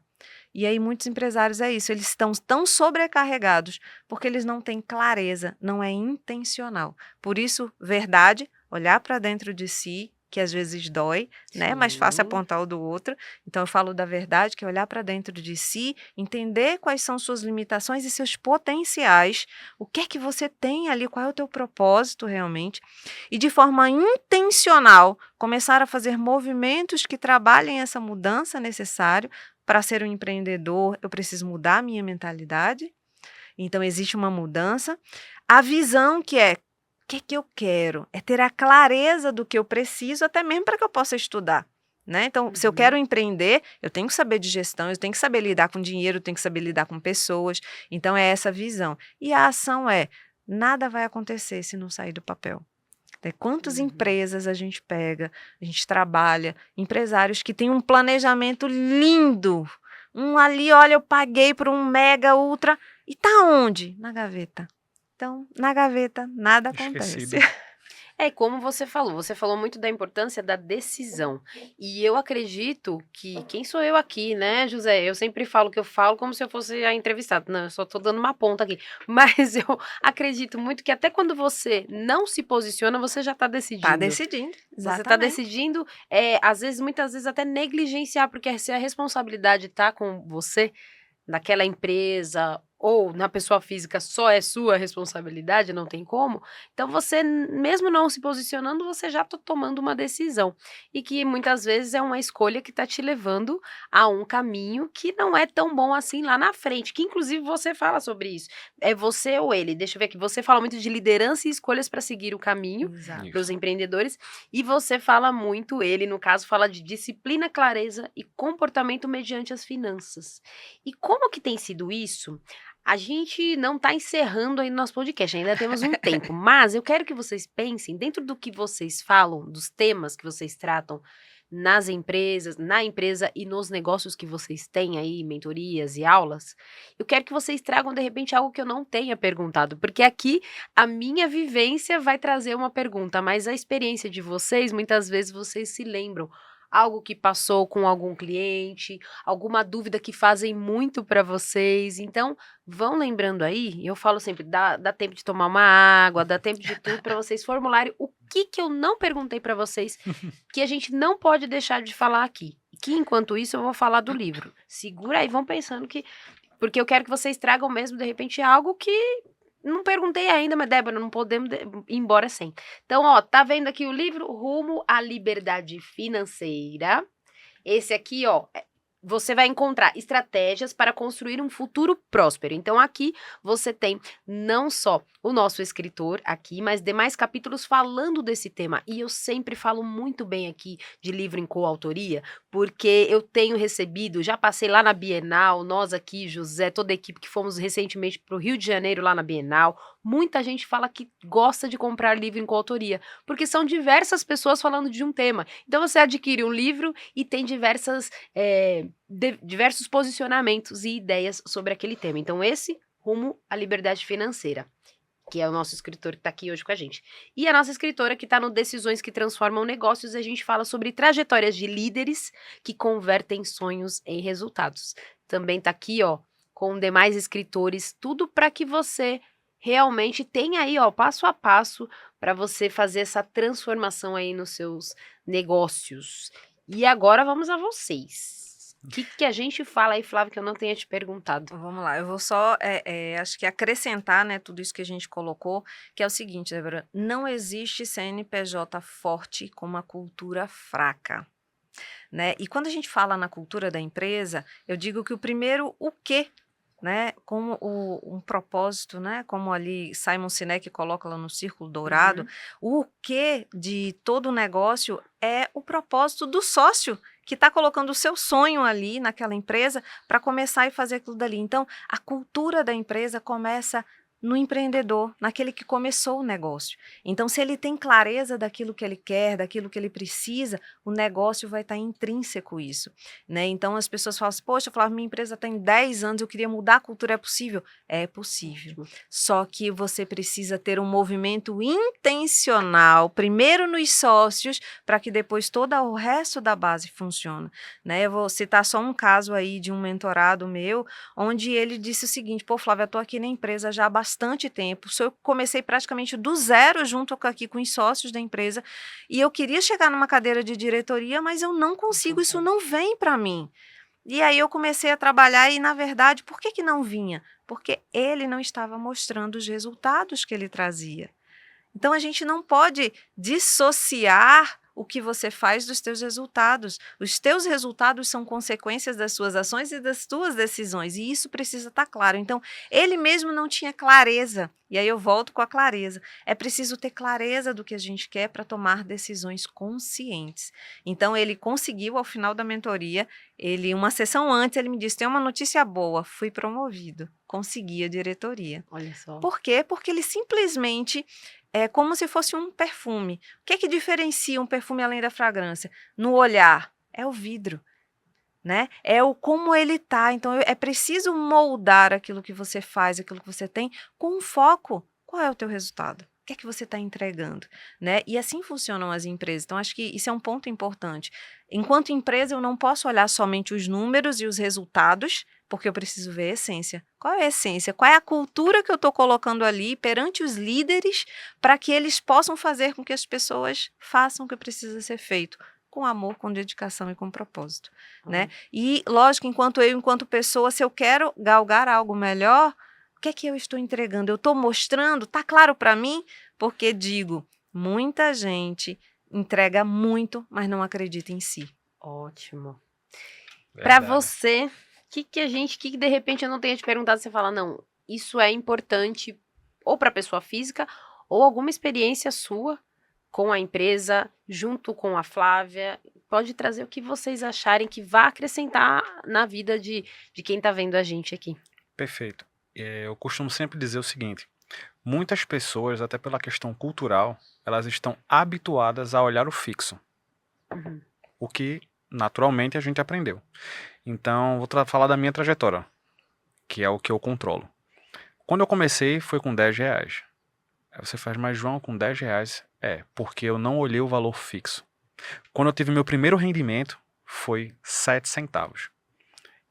Speaker 2: E aí muitos empresários é isso, eles estão tão sobrecarregados porque eles não têm clareza, não é intencional. Por isso, verdade, olhar para dentro de si, que às vezes dói, né? Mais fácil apontar o do outro. Então eu falo da verdade, que é olhar para dentro de si, entender quais são suas limitações e seus potenciais, o que é que você tem ali, qual é o teu propósito realmente, e de forma intencional começar a fazer movimentos que trabalhem essa mudança necessária. Para ser um empreendedor, eu preciso mudar a minha mentalidade. Então, existe uma mudança. A visão que é, o que é que eu quero? É ter a clareza do que eu preciso, até mesmo para que eu possa estudar. Né? Então, se eu quero empreender, eu tenho que saber de gestão, eu tenho que saber lidar com dinheiro, eu tenho que saber lidar com pessoas. Então, é essa visão. E a ação é, nada vai acontecer se não sair do papel. Quantas empresas a gente pega, a gente trabalha, empresários que têm um planejamento lindo, um ali, olha, eu paguei por um mega ultra, e tá onde? Na gaveta. Então, na gaveta, nada acontece.
Speaker 1: Como você falou muito da importância da decisão. E eu acredito que, quem sou eu aqui, né, José? Eu sempre falo que eu falo como se eu fosse a entrevistada. Não, eu só tô dando uma ponta aqui. Mas eu acredito muito que até quando você não se posiciona, você já tá decidindo.
Speaker 2: Tá decidindo, exatamente.
Speaker 1: Você tá decidindo, muitas vezes até negligenciar, porque se a responsabilidade tá com você, daquela empresa ou na pessoa física só é sua responsabilidade, não tem como, então você, mesmo não se posicionando, você já está tomando uma decisão. E que muitas vezes é uma escolha que está te levando a um caminho que não é tão bom assim lá na frente, que inclusive você fala sobre isso. É você ou ele? Deixa eu ver aqui. Você fala muito de liderança e escolhas para seguir o caminho
Speaker 2: Exato.
Speaker 1: para os empreendedores, e você fala muito, ele no caso fala de disciplina, clareza e comportamento mediante as finanças. E como que tem sido isso? A gente não está encerrando aí no nosso podcast, ainda temos um tempo, mas eu quero que vocês pensem, dentro do que vocês falam, dos temas que vocês tratam nas empresas, na empresa e nos negócios que vocês têm aí, mentorias e aulas, eu quero que vocês tragam, de repente, algo que eu não tenha perguntado, porque aqui a minha vivência vai trazer uma pergunta, mas a experiência de vocês, muitas vezes vocês se lembram. Algo que passou com algum cliente, alguma dúvida que fazem muito para vocês. Então, vão lembrando aí, eu falo sempre, dá tempo de tomar uma água, dá tempo de tudo para vocês formularem o que eu não perguntei para vocês, que a gente não pode deixar de falar aqui. Que enquanto isso eu vou falar do livro. Segura aí, vão pensando que, porque eu quero que vocês tragam mesmo, de repente, algo que não perguntei ainda, mas Débora, não podemos ir embora sem. Então, ó, tá vendo aqui o livro Rumo à Liberdade Financeira? Esse aqui, ó, você vai encontrar estratégias para construir um futuro próspero. Então, aqui você tem não só o nosso escritor aqui, mas demais capítulos falando desse tema. E eu sempre falo muito bem aqui de livro em coautoria, porque eu tenho recebido, já passei lá na Bienal, nós aqui, José, toda a equipe que fomos recentemente para o Rio de Janeiro, lá na Bienal, muita gente fala que gosta de comprar livro em coautoria, porque são diversas pessoas falando de um tema. Então, você adquire um livro e tem diversos posicionamentos e ideias sobre aquele tema. Então, esse Rumo à Liberdade Financeira, que é o nosso escritor que está aqui hoje com a gente. E a nossa escritora que está no Decisões que Transformam Negócios, a gente fala sobre trajetórias de líderes que convertem sonhos em resultados. Também está aqui, ó, com demais escritores, tudo para que você realmente tenha aí, ó, passo a passo para você fazer essa transformação aí nos seus negócios. E agora vamos a vocês. O que a gente fala aí, Flávio, que eu não tenha te perguntado?
Speaker 2: Vamos lá, eu vou só, acho que acrescentar, né, tudo isso que a gente colocou, que é o seguinte, Débora, não existe CNPJ forte com uma cultura fraca, né? E quando a gente fala na cultura da empresa, eu digo que o primeiro, o quê? Né, como um propósito, né, como ali Simon Sinek coloca lá no Círculo Dourado, o que de todo o negócio é o propósito do sócio que está colocando o seu sonho ali naquela empresa para começar e fazer aquilo dali. Então, a cultura da empresa começa no empreendedor, naquele que começou o negócio. Então, se ele tem clareza daquilo que ele quer, daquilo que ele precisa, o negócio vai estar intrínseco isso, né? Então, as pessoas falam assim, poxa, Flávio, minha empresa tem 10 anos, eu queria mudar a cultura, é possível? É possível. Só que você precisa ter um movimento intencional, primeiro nos sócios, para que depois todo o resto da base funcione, né? Eu vou citar só um caso aí de um mentorado meu, onde ele disse o seguinte, pô, Flávia, eu estou aqui na empresa já há bastante tempo, eu comecei praticamente do zero junto aqui com os sócios da empresa, e eu queria chegar numa cadeira de diretoria, mas eu não consigo, isso não vem para mim. E aí eu comecei a trabalhar e, na verdade, por que não vinha? Porque ele não estava mostrando os resultados que ele trazia. Então, a gente não pode dissociar o que você faz dos teus resultados. Os teus resultados são consequências das suas ações e das tuas decisões, e isso precisa estar claro. Então, ele mesmo não tinha clareza, e aí eu volto com a clareza. É preciso ter clareza do que a gente quer para tomar decisões conscientes. Então, ele conseguiu, ao final da mentoria, uma sessão antes, ele me disse, tem uma notícia boa, fui promovido, consegui a diretoria.
Speaker 1: Olha só.
Speaker 2: Por quê? Porque ele simplesmente... É como se fosse um perfume. O que é que diferencia um perfume além da fragrância? No olhar, é o vidro, né? É o como ele tá. Então, é preciso moldar aquilo que você faz, aquilo que você tem, com um foco. Qual é o teu resultado? O que é que você está entregando, né? E assim funcionam as empresas. Então, acho que isso é um ponto importante. Enquanto empresa, eu não posso olhar somente os números e os resultados, porque eu preciso ver a essência. Qual é a essência? Qual é a cultura que eu estou colocando ali perante os líderes para que eles possam fazer com que as pessoas façam o que precisa ser feito? Com amor, com dedicação e com propósito, né? E, lógico, enquanto pessoa, se eu quero galgar algo melhor, que é que eu estou entregando? Eu estou mostrando? Tá claro para mim? Porque digo, muita gente entrega muito, mas não acredita em si.
Speaker 1: Ótimo. Pra
Speaker 3: Verdade.
Speaker 1: você, que de repente eu não tenha te perguntado, você fala, não, isso é importante ou pra pessoa física ou alguma experiência sua com a empresa, junto com a Flávia, pode trazer o que vocês acharem que vá acrescentar na vida de quem tá vendo a gente aqui.
Speaker 3: Perfeito. Eu costumo sempre dizer o seguinte: muitas pessoas, até pela questão cultural, elas estão habituadas a olhar o fixo,
Speaker 1: Uhum.
Speaker 3: o que naturalmente a gente aprendeu. Então, vou falar da minha trajetória, que é o que eu controlo. Quando eu comecei, foi com R$ 10. Aí você faz, mas João, com R$ 10? Porque eu não olhei o valor fixo. Quando eu tive meu primeiro rendimento, foi 7 centavos.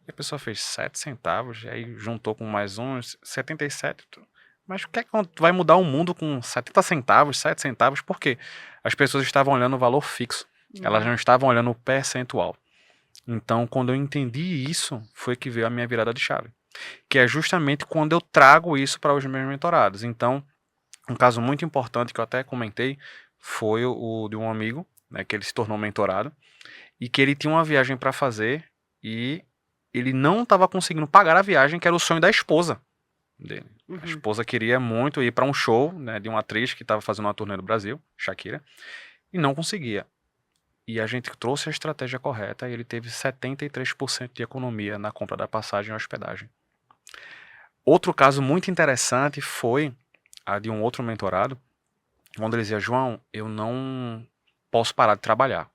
Speaker 3: E a pessoa fez 7 centavos, e aí juntou com mais uns 77. Mas o que é que vai mudar o mundo com 70 centavos, 7 centavos? Porque as pessoas estavam olhando o valor fixo. Elas não estavam olhando o percentual. Então, quando eu entendi isso, foi que veio a minha virada de chave. Que é justamente quando eu trago isso para os meus mentorados. Então, um caso muito importante que eu até comentei foi o de um amigo, né, que ele se tornou mentorado e que ele tinha uma viagem para fazer e ele não estava conseguindo pagar a viagem, que era o sonho da esposa dele. A esposa queria muito ir para um show, né, de uma atriz que estava fazendo uma turnê no Brasil, Shakira, e não conseguia. E a gente trouxe a estratégia correta e ele teve 73% de economia na compra da passagem e hospedagem. Outro caso muito interessante foi a de um outro mentorado, onde ele dizia, João, eu não posso parar de trabalhar.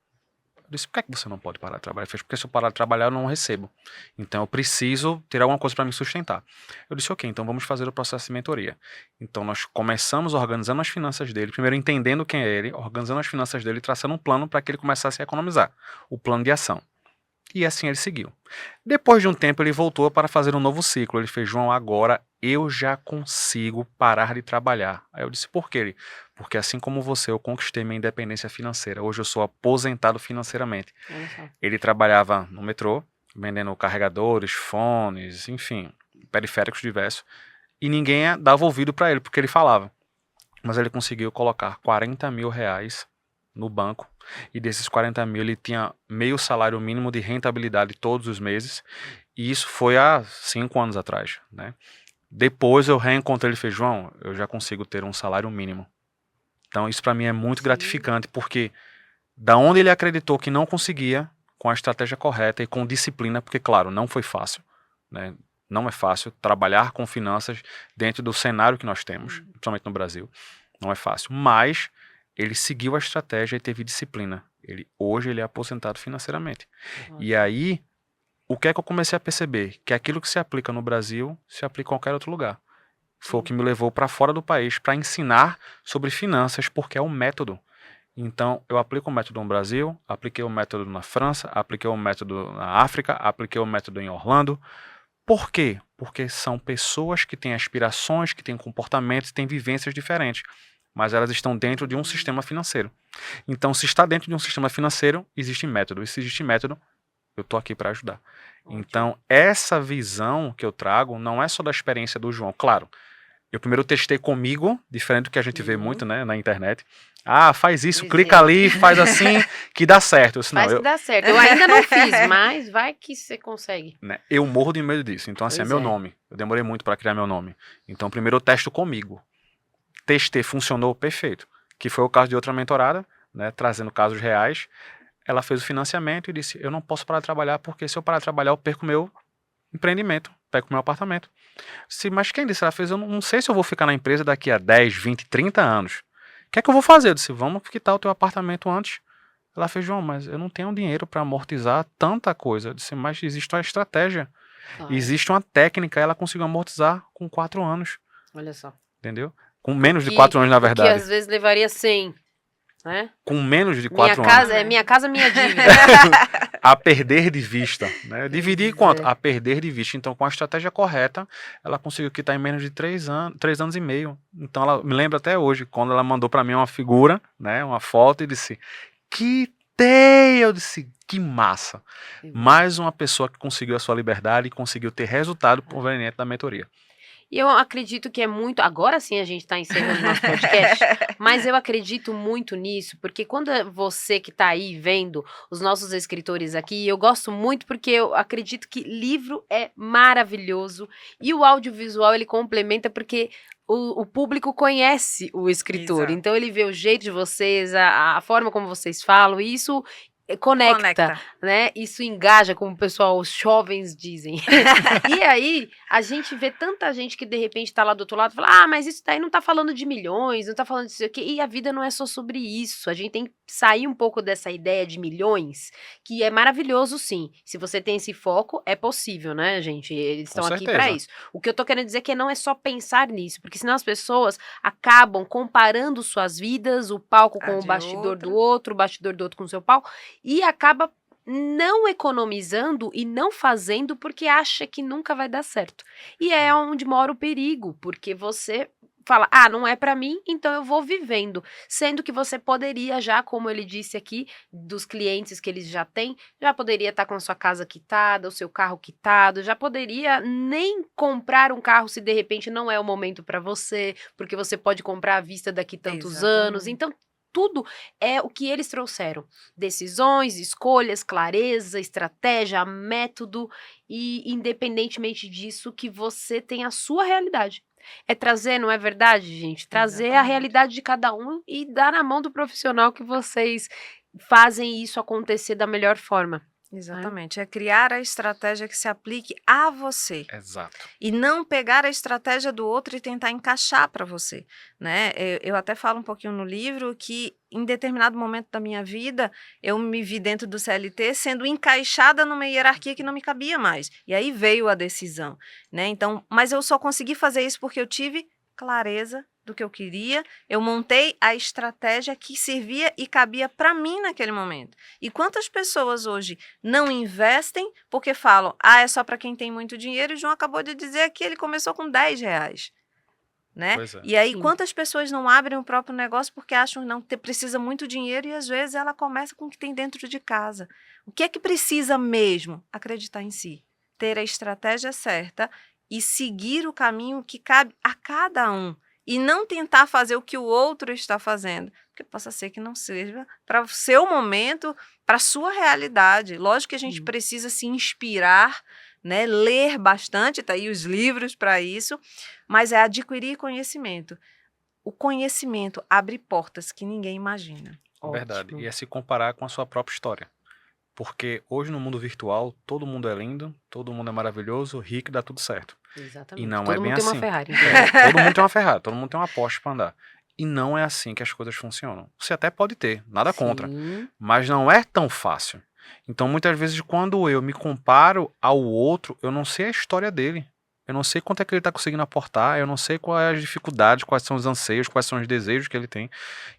Speaker 3: Eu disse, por que é que você não pode parar de trabalhar? Ele fez, porque se eu parar de trabalhar eu não recebo. Então eu preciso ter alguma coisa para me sustentar. Eu disse, ok, então vamos fazer o processo de mentoria. Então nós começamos organizando as finanças dele, primeiro entendendo quem é ele, organizando as finanças dele e traçando um plano para que ele começasse a economizar. O plano de ação. E assim ele seguiu. Depois de um tempo ele voltou para fazer um novo ciclo. Ele fez, João, agora eu já consigo parar de trabalhar. Aí eu disse, por quê? Porque assim como você, eu conquistei minha independência financeira. Hoje eu sou aposentado financeiramente. Ele trabalhava no metrô, vendendo carregadores, fones, enfim, periféricos diversos. E ninguém dava ouvido para ele, porque ele falava. Mas ele conseguiu colocar R$ 40 mil no banco. E desses 40 mil ele tinha meio salário mínimo de rentabilidade todos os meses. E isso foi há 5 anos atrás, né? Depois eu reencontrei ele e falei, João, eu já consigo ter um salário mínimo. Então isso para mim é muito gratificante, porque da onde ele acreditou que não conseguia, com a estratégia correta e com disciplina, porque claro, não foi fácil, né? Não é fácil trabalhar com finanças dentro do cenário que nós temos, principalmente no Brasil. Não é fácil, mas ele seguiu a estratégia e teve disciplina. Hoje ele é aposentado financeiramente. E aí, o que é que eu comecei a perceber? Que aquilo que se aplica no Brasil, se aplica em qualquer outro lugar. Foi o que me levou para fora do país, para ensinar sobre finanças, porque é um método. Então, eu aplico o método no Brasil, apliquei o método na França, apliquei o método na África, apliquei o método em Orlando. Por quê? Porque são pessoas que têm aspirações, que têm comportamentos, têm vivências diferentes, mas elas estão dentro de um sistema financeiro. Então, se está dentro de um sistema financeiro, existe método. E se existe método, eu estou aqui para ajudar. Então, essa visão que eu trago não é só da experiência do João. Claro, eu primeiro testei comigo, diferente do que a gente vê muito, né, na internet. Ah, faz isso, clica ali, faz assim, que dá certo.
Speaker 1: Faz que dá certo. Eu ainda não fiz, mas vai que você consegue.
Speaker 3: Né? Eu morro de medo disso. Então, assim, é meu nome. Eu demorei muito para criar meu nome. Então, primeiro eu testo comigo. Testei, funcionou, perfeito. Que foi o caso de outra mentorada, né, trazendo casos reais. Ela fez o financiamento e disse, eu não posso parar de trabalhar, porque se eu parar de trabalhar, eu perco meu empreendimento, perco meu apartamento. Mas quem disse? Ela fez, eu não sei se eu vou ficar na empresa daqui a 10, 20, 30 anos. O que é que eu vou fazer? Eu disse, vamos quitar o teu apartamento antes. Ela fez, João, mas eu não tenho dinheiro para amortizar tanta coisa. Eu disse, mas existe uma estratégia. Existe uma técnica. Ela conseguiu amortizar com 4 anos.
Speaker 1: Olha só.
Speaker 3: Entendeu? Com menos de 4 anos, na verdade.
Speaker 1: Que às vezes levaria 100, né?
Speaker 3: Com menos de 4 anos.
Speaker 1: Minha casa, minha dívida.
Speaker 3: A perder de vista. Né? Eu dividi quanto? A perder de vista. Então, com a estratégia correta, ela conseguiu quitar em menos de 3 anos e meio. Então, ela me lembra até hoje, quando ela mandou para mim uma figura, né, uma foto, e disse, quitei! Eu disse, que massa! Mais uma pessoa que conseguiu a sua liberdade e conseguiu ter resultado proveniente da mentoria.
Speaker 1: E eu acredito que é muito. Agora sim a gente está encerrando nosso podcast, mas eu acredito muito nisso, porque quando você que está aí vendo os nossos escritores aqui, eu gosto muito porque eu acredito que livro é maravilhoso e o audiovisual ele complementa porque o público conhece o escritor,
Speaker 2: Exato.
Speaker 1: então ele vê o jeito de vocês, a forma como vocês falam, e isso conecta, né? Isso engaja, como o pessoal, os jovens dizem. E aí, a gente vê tanta gente que de repente tá lá do outro lado e fala, mas isso daí não tá falando de milhões, não tá falando disso aqui. E a vida não é só sobre isso. A gente tem que sair um pouco dessa ideia de milhões, que é maravilhoso, sim. Se você tem esse foco, é possível, né, gente? Eles
Speaker 3: Com
Speaker 1: estão aqui
Speaker 3: certeza.
Speaker 1: pra isso. O que eu tô querendo dizer é que não é só pensar nisso, porque senão as pessoas acabam comparando suas vidas, o palco com o bastidor do outro, o bastidor do outro com o seu palco, e acaba não economizando e não fazendo porque acha que nunca vai dar certo. E é onde mora o perigo, porque você fala, não é pra mim, então eu vou vivendo. Sendo que você poderia já, como ele disse aqui, dos clientes que eles já têm, já poderia estar com a sua casa quitada, o seu carro quitado, já poderia nem comprar um carro se de repente não é o momento pra você, porque você pode comprar à vista daqui tantos anos.
Speaker 2: Exatamente.
Speaker 1: Então, tudo é o que eles trouxeram. Decisões, escolhas, clareza, estratégia, método e, independentemente disso, que você tem a sua realidade. É trazer, não é verdade, gente? Trazer a
Speaker 2: Exatamente.
Speaker 1: realidade de cada um e dar na mão do profissional que vocês fazem isso acontecer da melhor forma.
Speaker 2: Exatamente. É criar a estratégia que se aplique a você.
Speaker 3: Exato.
Speaker 2: E não pegar a estratégia do outro e tentar encaixar para você, né? Eu até falo um pouquinho no livro que em determinado momento da minha vida eu me vi dentro do CLT sendo encaixada numa hierarquia que não me cabia mais. E aí veio a decisão, né? Então, mas eu só consegui fazer isso porque eu tive clareza do que eu queria, eu montei a estratégia que servia e cabia para mim naquele momento. E quantas pessoas hoje não investem porque falam, é só para quem tem muito dinheiro, e o João acabou de dizer que ele começou com R$10, né?
Speaker 3: Pois é.
Speaker 2: E aí
Speaker 1: Sim.
Speaker 2: quantas pessoas não abrem o próprio negócio porque acham que precisa muito dinheiro e às vezes ela começa com o que tem dentro de casa. O que é que precisa mesmo? Acreditar em si, ter a estratégia certa e seguir o caminho que cabe a cada um. E não tentar fazer o que o outro está fazendo, porque possa ser que não seja para o seu momento, para a sua realidade. Lógico que a gente precisa se inspirar, né? Ler bastante, tá aí os livros para isso, mas é adquirir conhecimento. O conhecimento abre portas que ninguém imagina.
Speaker 3: Verdade.
Speaker 1: Ótimo.
Speaker 3: E é se comparar com a sua própria história. Porque hoje no mundo virtual, todo mundo é lindo, todo mundo é maravilhoso, rico e dá tudo certo.
Speaker 1: Exatamente.
Speaker 3: E não
Speaker 1: Todo
Speaker 3: é bem
Speaker 1: mundo tem uma
Speaker 3: assim.
Speaker 1: Ferrari.
Speaker 3: Todo mundo tem uma Ferrari, todo mundo tem uma Porsche para andar. E não é assim que as coisas funcionam. Você até pode ter, nada contra,
Speaker 1: Sim.
Speaker 3: mas não é tão fácil. Então, muitas vezes, quando eu me comparo ao outro, eu não sei a história dele. Eu não sei quanto é que ele está conseguindo aportar, eu não sei quais as dificuldades, quais são os anseios, quais são os desejos que ele tem.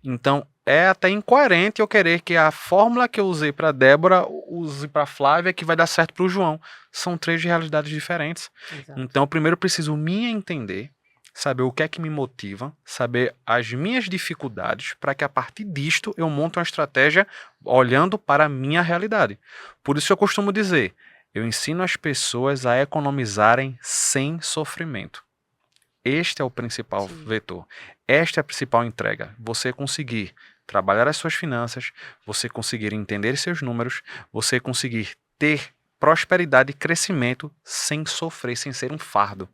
Speaker 3: Então, é até incoerente eu querer que a fórmula que eu usei para Débora use para Flávia, que vai dar certo para o João. São 3 realidades diferentes.
Speaker 1: Exato.
Speaker 3: Então, primeiro eu preciso me entender, saber o que é que me motiva, saber as minhas dificuldades, para que a partir disto eu monte uma estratégia olhando para a minha realidade. Por isso eu costumo dizer, eu ensino as pessoas a economizarem sem sofrimento. Este é o principal
Speaker 1: Sim.
Speaker 3: vetor. Esta é a principal entrega. Você conseguir trabalhar as suas finanças, você conseguir entender seus números, você conseguir ter prosperidade e crescimento sem sofrer, sem ser um fardo.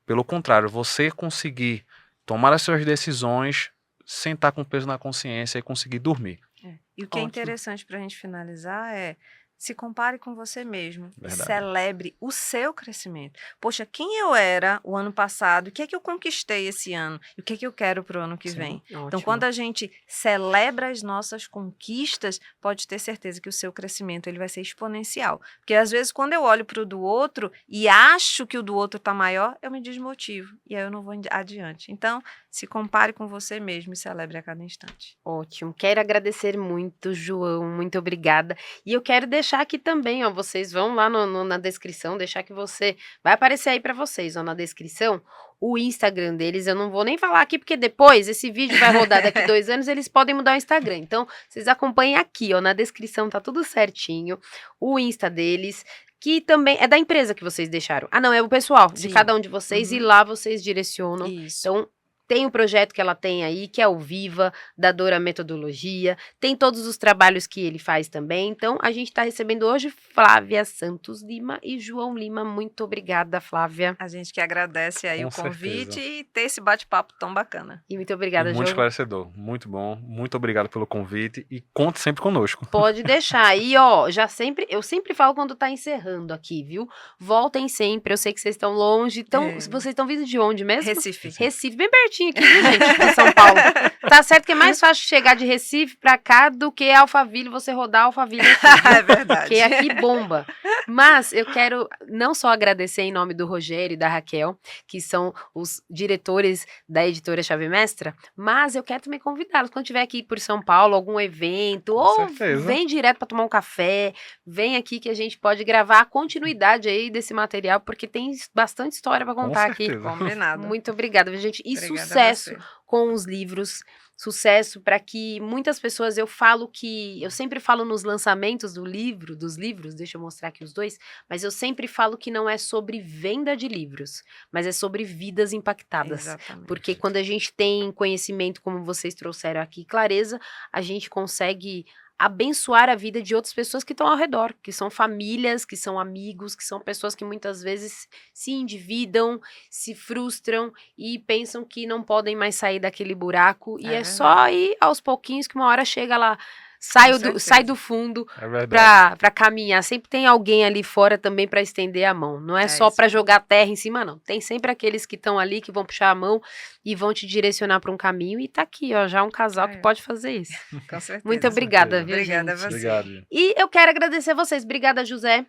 Speaker 3: Pelo contrário, você conseguir tomar as suas decisões, sentar com peso na consciência e conseguir dormir.
Speaker 2: E o que é
Speaker 1: Ótimo.
Speaker 2: interessante para a gente finalizar é se compare com você mesmo e
Speaker 3: Verdade.
Speaker 2: celebre o seu crescimento. Poxa, quem eu era o ano passado? O que é que eu conquistei esse ano? E o que é que eu quero para o ano que
Speaker 3: Sim.
Speaker 2: vem? Então,
Speaker 1: Ótimo.
Speaker 2: quando a gente celebra as nossas conquistas, pode ter certeza que o seu crescimento ele vai ser exponencial. Porque às vezes quando eu olho para o do outro e acho que o do outro está maior, eu me desmotivo e aí eu não vou adiante. Então, se compare com você mesmo e celebre a cada instante.
Speaker 1: Ótimo. Quero agradecer muito, João. Muito obrigada. E eu quero deixar aqui também, ó, vocês vão lá na descrição, deixar que você... Vai aparecer aí pra vocês, ó, na descrição, o Instagram deles. Eu não vou nem falar aqui, porque depois esse vídeo vai rodar daqui 2 anos, eles podem mudar o Instagram. Então, vocês acompanhem aqui, ó, na descrição tá tudo certinho. O Insta deles, que também é da empresa que vocês deixaram. Ah, não, é o pessoal de
Speaker 2: Sim.
Speaker 1: cada um de vocês e lá vocês direcionam.
Speaker 2: Isso.
Speaker 1: Então, tem o projeto que ela tem aí, que é o Viva, da Dora Metodologia. Tem todos os trabalhos que ele faz também. Então, a gente está recebendo hoje Flávia Santos Lima e João Lima. Muito obrigada, Flávia.
Speaker 2: A gente que agradece aí
Speaker 3: Com
Speaker 2: o convite
Speaker 3: certeza.
Speaker 2: e ter esse bate-papo tão bacana.
Speaker 1: E muito
Speaker 3: E
Speaker 1: obrigada,
Speaker 3: muito
Speaker 1: João.
Speaker 3: esclarecedor, muito bom. Muito obrigado pelo convite e conte sempre conosco.
Speaker 1: Pode deixar. E, ó, eu sempre falo quando tá encerrando aqui, viu? Voltem sempre. Eu sei que vocês estão longe. Então,
Speaker 2: É.
Speaker 1: vocês estão vindo de onde mesmo?
Speaker 2: Recife.
Speaker 1: Recife, bem pertinho aqui, viu, gente? De São Paulo. Tá certo que é mais fácil chegar de Recife pra cá do que Alphaville, você rodar Alphaville aqui.
Speaker 2: É verdade.
Speaker 1: Porque aqui bomba. Mas eu quero não só agradecer em nome do Rogério e da Raquel, que são os diretores da editora Chave Mestra, mas eu quero também convidá-los, quando tiver aqui por São Paulo, algum evento, ou
Speaker 3: certeza.
Speaker 1: vem direto para tomar um café, vem aqui que a gente pode gravar a continuidade aí desse material, porque tem bastante história para
Speaker 3: Com
Speaker 1: contar aqui.
Speaker 3: certeza.
Speaker 2: Combinado.
Speaker 1: Muito obrigada, gente. E
Speaker 2: Obrigada a
Speaker 1: sucesso
Speaker 2: você.
Speaker 1: com os livros, sucesso para que muitas pessoas, eu sempre falo nos lançamentos dos livros, deixa eu mostrar aqui os dois, mas eu sempre falo que não é sobre venda de livros, mas é sobre vidas impactadas.
Speaker 2: Exatamente.
Speaker 1: Porque quando a gente tem conhecimento, como vocês trouxeram aqui, clareza, a gente consegue abençoar a vida de outras pessoas que estão ao redor, que são famílias, que são amigos, que são pessoas que muitas vezes se endividam, se frustram e pensam que não podem mais sair daquele buraco. E
Speaker 2: É
Speaker 1: é só ir aos pouquinhos que uma hora chega lá, sai
Speaker 2: certeza.
Speaker 1: do fundo
Speaker 3: É verdade.
Speaker 1: para caminhar. Sempre tem alguém ali fora também para estender a mão. Não é
Speaker 2: É
Speaker 1: só
Speaker 2: isso
Speaker 1: para
Speaker 2: aí.
Speaker 1: jogar terra em cima, não. Tem sempre aqueles que estão ali, que vão puxar a mão e vão te direcionar para um caminho. E tá aqui, ó, já um casal que
Speaker 2: É.
Speaker 1: pode fazer isso.
Speaker 2: Com certeza.
Speaker 1: Muito obrigada,
Speaker 3: certeza.
Speaker 1: viu,
Speaker 2: Obrigada a
Speaker 1: gente?
Speaker 2: você.
Speaker 3: Obrigado. gente.
Speaker 1: E eu quero agradecer vocês. Obrigada, José.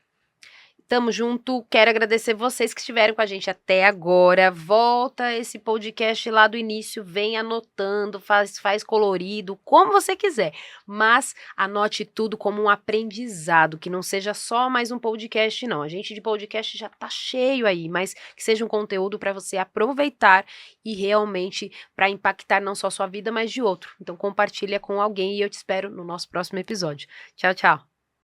Speaker 1: Tamo junto. Quero agradecer vocês que estiveram com a gente até agora. Volta esse podcast lá do início, vem anotando, faz colorido, como você quiser. Mas anote tudo como um aprendizado, que não seja só mais um podcast, não. A gente de podcast já tá cheio aí, mas que seja um conteúdo para você aproveitar e realmente para impactar não só sua vida, mas de outro. Então compartilha com alguém e eu te espero no nosso próximo episódio. Tchau, tchau.